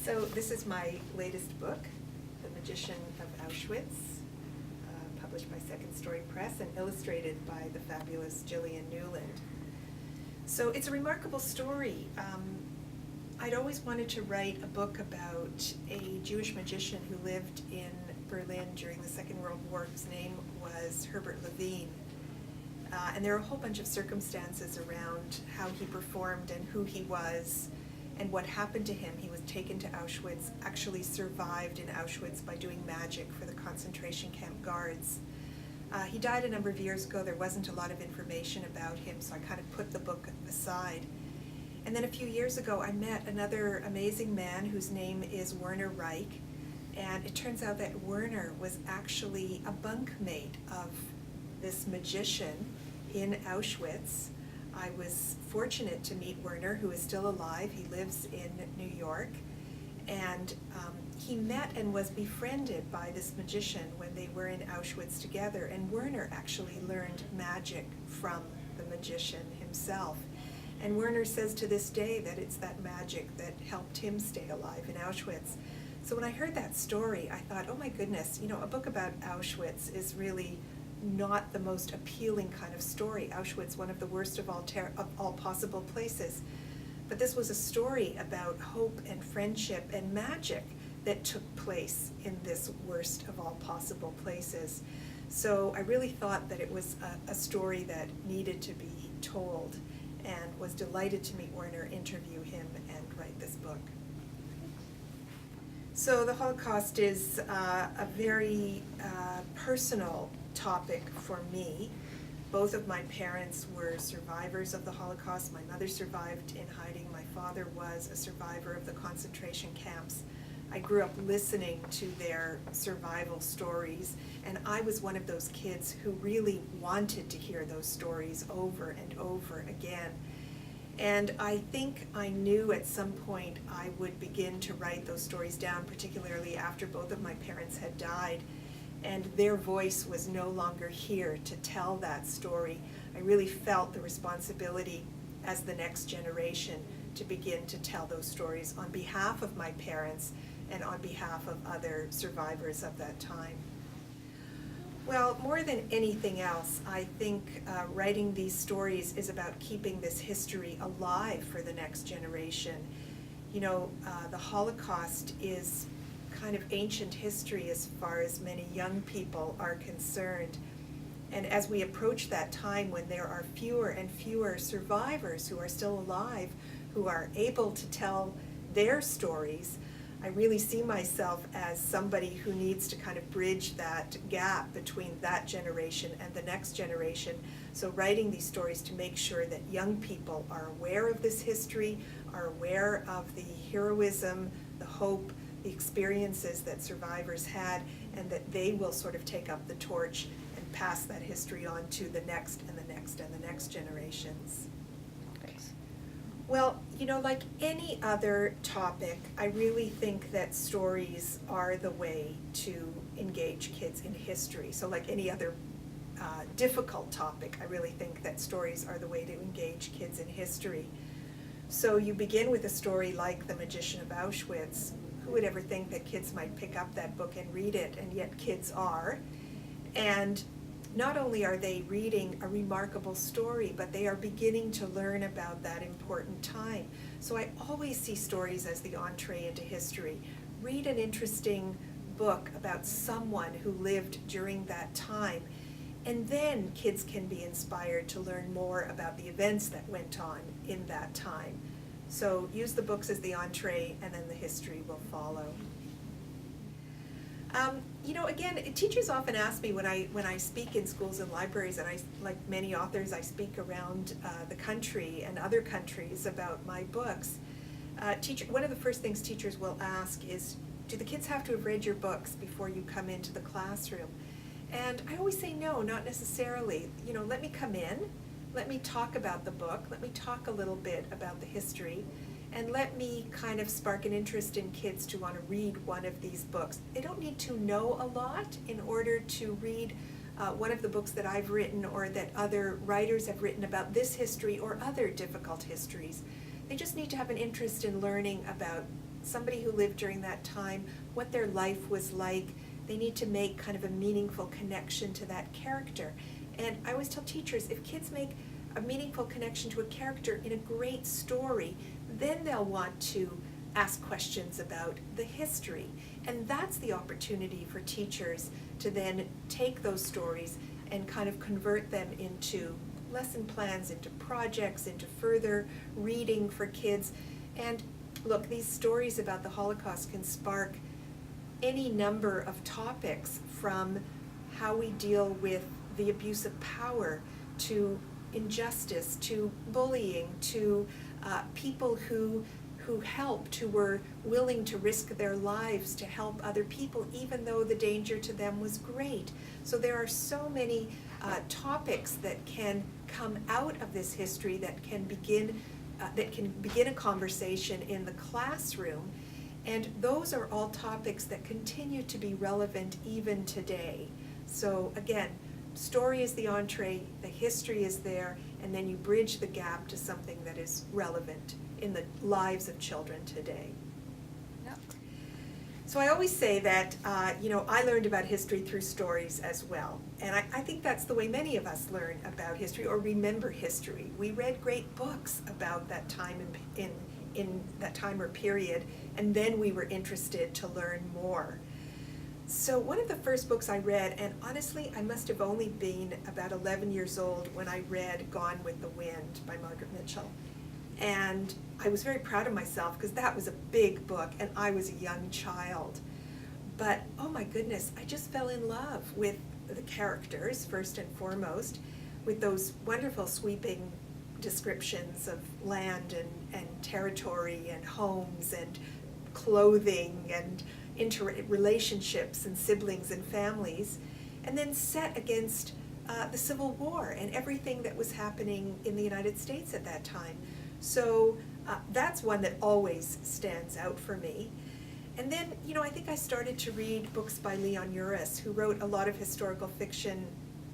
So this is my latest book, The Magician of Auschwitz, published by Second Story Press and illustrated by the fabulous Gillian Newland. So it's a remarkable story. I'd always wanted to write a book about a Jewish magician who lived in Berlin during the Second World War. His name was Herbert Levine. And there are a whole bunch of circumstances around how he performed and who he was and what happened to him. He was taken to Auschwitz, actually survived in Auschwitz by doing magic for the concentration camp guards. He died a number of years ago. There wasn't a lot of information about him, so I kind of put the book aside. And then a few years ago, I met another amazing man whose name is Werner Reich, and it turns out that Werner was actually a bunkmate of this magician in Auschwitz. I was fortunate to meet Werner, who is still alive. He lives in New York, and he met and was befriended by this magician when they were in Auschwitz together, and Werner actually learned magic from the magician himself. And Werner says to this day that it's that magic that helped him stay alive in Auschwitz. So when I heard that story, I thought, oh my goodness, you know, a book about Auschwitz is really not the most appealing kind of story. Auschwitz, one of the worst of all possible places. But this was a story about hope and friendship and magic that took place in this worst of all possible places. So I really thought that it was a story that needed to be told, and was delighted to meet Werner, interview him, and write this book. So the Holocaust is a very personal topic for me. Both of my parents were survivors of the Holocaust. My mother survived in hiding. My father was a survivor of the concentration camps. I grew up listening to their survival stories, and I was one of those kids who really wanted to hear those stories over and over again. And I think I knew at some point I would begin to write those stories down, particularly after both of my parents had died, and their voice was no longer here to tell that story. I really felt the responsibility as the next generation to begin to tell those stories on behalf of my parents and on behalf of other survivors of that time. Well, more than anything else, I think writing these stories is about keeping this history alive for the next generation. You know, the Holocaust is kind of ancient history as far as many young people are concerned. And as we approach that time when there are fewer and fewer survivors who are still alive, who are able to tell their stories, I really see myself as somebody who needs to kind of bridge that gap between that generation and the next generation. So writing these stories to make sure that young people are aware of this history, are aware of the heroism, the hope, the experiences that survivors had, and that they will sort of take up the torch and pass that history on to the next and the next and the next generations. Well, you know, like any other topic, I really think that stories are the way to engage kids in history. So like any other difficult topic, I really think that stories are the way to engage kids in history. So you begin with a story like The Magician of Auschwitz. Who would ever think that kids might pick up that book and read it? And yet kids are. And not only are they reading a remarkable story, but they are beginning to learn about that important time. So I always see stories as the entree into history. Read an interesting book about someone who lived during that time, and then kids can be inspired to learn more about the events that went on in that time. So use the books as the entree, and then the history will follow. You know, again, teachers often ask me when I speak in schools and libraries, and I, like many authors, I speak around the country and other countries about my books. One of the first things teachers will ask is, do the kids have to have read your books before you come into the classroom? And I always say no, not necessarily. You know, let me come in, let me talk about the book, let me talk a little bit about the history, and let me kind of spark an interest in kids to want to read one of these books. They don't need to know a lot in order to read one of the books that I've written or that other writers have written about this history or other difficult histories. They just need to have an interest in learning about somebody who lived during that time, what their life was like. They need to make kind of a meaningful connection to that character. And I always tell teachers, if kids make a meaningful connection to a character in a great story, then they'll want to ask questions about the history. And that's the opportunity for teachers to then take those stories and kind of convert them into lesson plans, into projects, into further reading for kids. And look, these stories about the Holocaust can spark any number of topics, from how we deal with the abuse of power, to injustice, to bullying, to people who helped, who were willing to risk their lives to help other people, even though the danger to them was great. So there are so many topics that can come out of this history that can begin a conversation in the classroom. And those are all topics that continue to be relevant even today. So again, story is the entree, the history is there, and then you bridge the gap to something that is relevant in the lives of children today. Yep. So I always say that, I learned about history through stories as well. And I think that's the way many of us learn about history or remember history. We read great books about that time in that time or period, and then we were interested to learn more. So one of the first books I read, and honestly I must have only been about 11 years old when I read Gone with the Wind by Margaret Mitchell. And I was very proud of myself because that was a big book and I was a young child. But oh my goodness, I just fell in love with the characters first and foremost, with those wonderful sweeping descriptions of land and territory and homes and clothing and relationships and siblings and families, and then set against the Civil War and everything that was happening in the United States at that time. So that's one that always stands out for me. And then, I think I started to read books by Leon Uris, who wrote a lot of historical fiction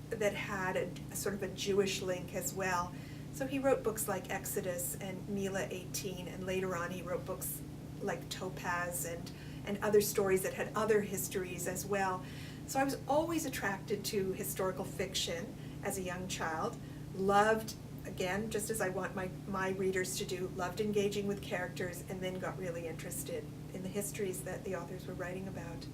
that had a sort of a Jewish link as well. So he wrote books like Exodus and Mila 18, and later on he wrote books like Topaz and other stories that had other histories as well. So I was always attracted to historical fiction as a young child, loved, again, just as I want my readers to do, loved engaging with characters, and then got really interested in the histories that the authors were writing about.